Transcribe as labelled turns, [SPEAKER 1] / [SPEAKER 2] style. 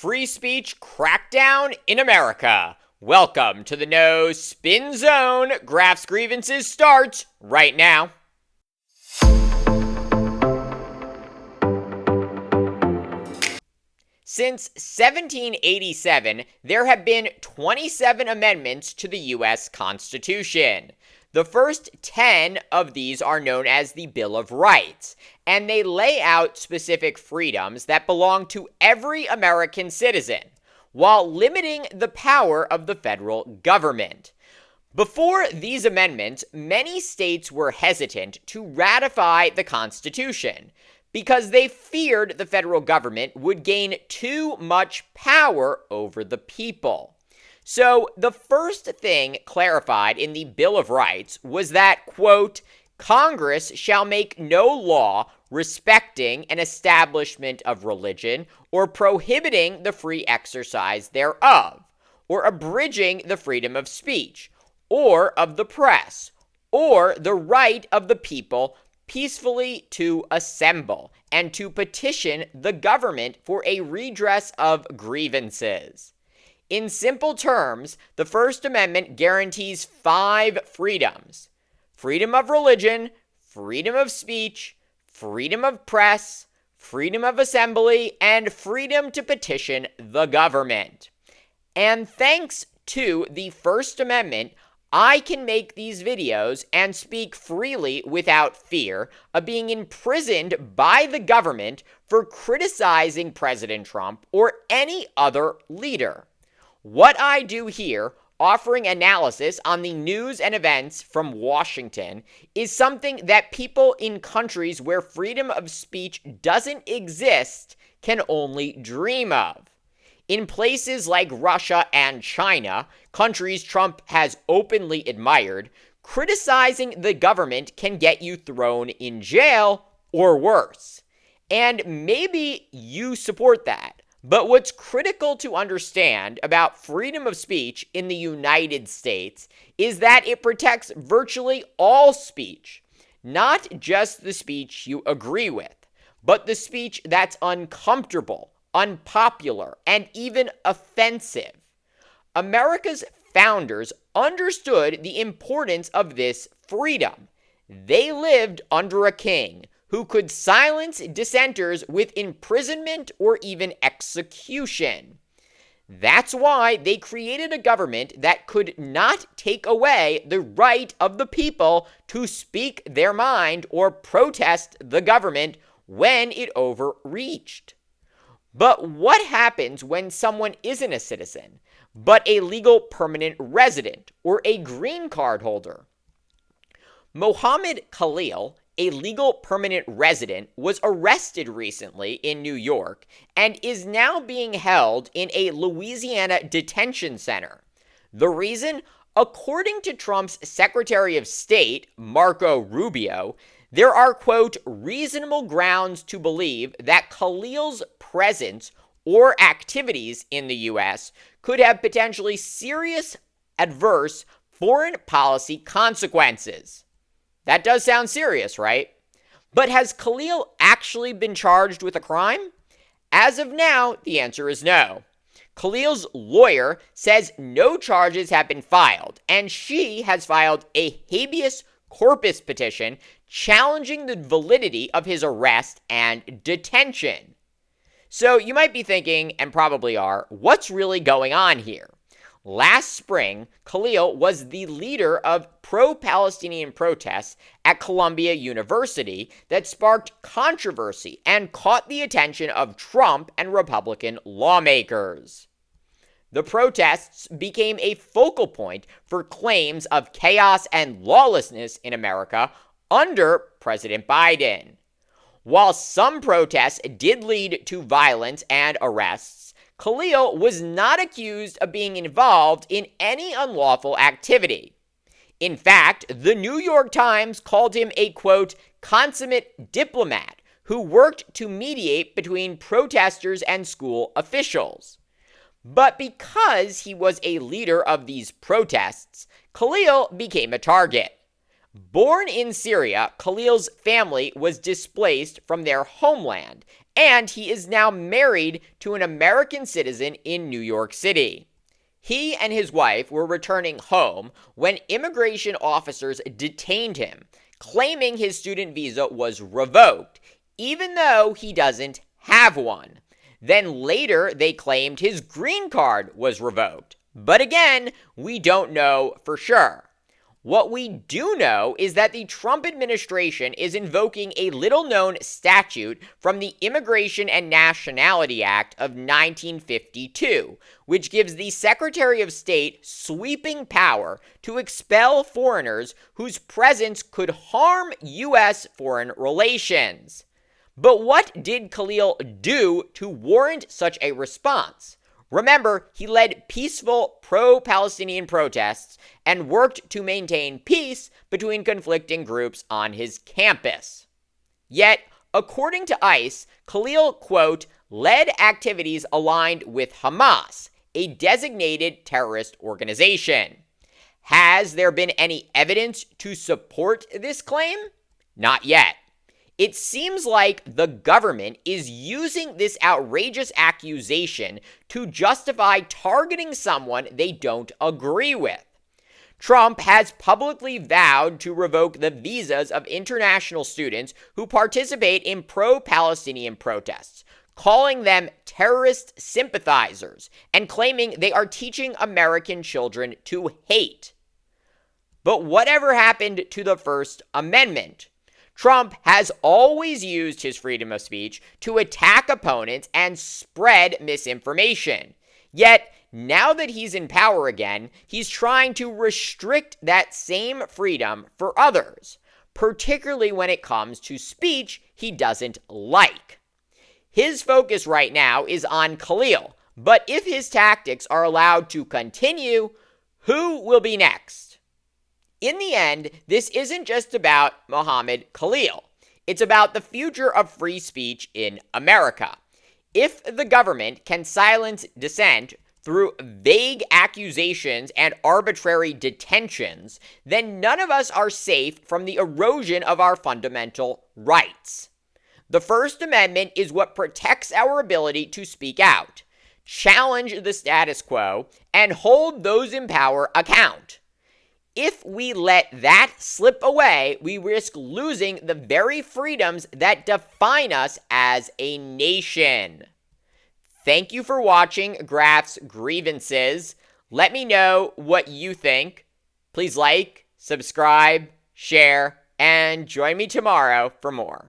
[SPEAKER 1] free speech crackdown in America. Welcome to the No Spin Zone. Graph's Grievances starts right now. Since 1787, there have been 27 amendments to the U.S. Constitution. The first 10 of these are known as the Bill of Rights, and they lay out specific freedoms that belong to every American citizen, while limiting the power of the federal government. Before these amendments, many states were hesitant to ratify the Constitution because they feared the federal government would gain too much power over the people. So the first thing clarified in the Bill of Rights was that, quote, Congress shall make no law respecting an establishment of religion or prohibiting the free exercise thereof, or abridging the freedom of speech, or of the press, or the right of the people peacefully to assemble and to petition the government for a redress of grievances. In simple terms, the First Amendment guarantees 5 freedoms: freedom of religion, freedom of speech, freedom of press, freedom of assembly, and freedom to petition the government. And thanks to the First Amendment, I can make these videos and speak freely without fear of being imprisoned by the government for criticizing President Trump or any other leader. What I do here, offering analysis on the news and events from Washington, is something that people in countries where freedom of speech doesn't exist can only dream of. In places like Russia and China, countries Trump has openly admired, criticizing the government can get you thrown in jail or worse. And maybe you support that. But what's critical to understand about freedom of speech in the United States is that it protects virtually all speech, not just the speech you agree with, but the speech that's uncomfortable, unpopular, and even offensive. America's founders understood the importance of this freedom. They lived under a king who could silence dissenters with imprisonment or even execution. That's why they created a government that could not take away the right of the people to speak their mind or protest the government when it overreached. But what happens when someone isn't a citizen, but a legal permanent resident or a green card holder? Mahmoud Khalil, a legal permanent resident, was arrested recently in New York and is now being held in a Louisiana detention center. The reason? According to Trump's Secretary of State, Marco Rubio, there are, quote, reasonable grounds to believe that Khalil's presence or activities in the U.S. could have potentially serious adverse foreign policy consequences. That does sound serious, right? But has Khalil actually been charged with a crime? As of now, the answer is no. Khalil's lawyer says no charges have been filed, and she has filed a habeas corpus petition challenging the validity of his arrest and detention. So you might be thinking, and probably are, what's really going on here? Last spring, Khalil was the leader of pro-Palestinian protests at Columbia University that sparked controversy and caught the attention of Trump and Republican lawmakers. The protests became a focal point for claims of chaos and lawlessness in America under President Biden. While some protests did lead to violence and arrests, Khalil was not accused of being involved in any unlawful activity. In fact, the New York Times called him a, quote, consummate diplomat who worked to mediate between protesters and school officials. But because he was a leader of these protests, Khalil became a target. Born in Syria, Khalil's family was displaced from their homeland and he is now married to an American citizen in New York City. He and his wife were returning home when immigration officers detained him, claiming his student visa was revoked, even though he doesn't have one. Then later, they claimed his green card was revoked. But again, we don't know for sure. What we do know is that the Trump administration is invoking a little-known statute from the Immigration and Nationality Act of 1952, which gives the Secretary of State sweeping power to expel foreigners whose presence could harm U.S. foreign relations. But what did Khalil do to warrant such a response? Remember, he led peaceful pro-Palestinian protests and worked to maintain peace between conflicting groups on his campus. Yet, according to ICE, Khalil, quote, led activities aligned with Hamas, a designated terrorist organization. Has there been any evidence to support this claim? Not yet. It seems like the government is using this outrageous accusation to justify targeting someone they don't agree with. Trump has publicly vowed to revoke the visas of international students who participate in pro-Palestinian protests, calling them terrorist sympathizers and claiming they are teaching American children to hate. But whatever happened to the First Amendment? Trump has always used his freedom of speech to attack opponents and spread misinformation. Yet, now that he's in power again, he's trying to restrict that same freedom for others, particularly when it comes to speech he doesn't like. His focus right now is on Khalil, but if his tactics are allowed to continue, who will be next? In the end, this isn't just about Mahmoud Khalil. It's about the future of free speech in America. If the government can silence dissent through vague accusations and arbitrary detentions, then none of us are safe from the erosion of our fundamental rights. The First Amendment is what protects our ability to speak out, challenge the status quo, and hold those in power account. If we let that slip away, we risk losing the very freedoms that define us as a nation. Thank you for watching Graf's Grievances. Let me know what you think. Please like, subscribe, share, and join me tomorrow for more.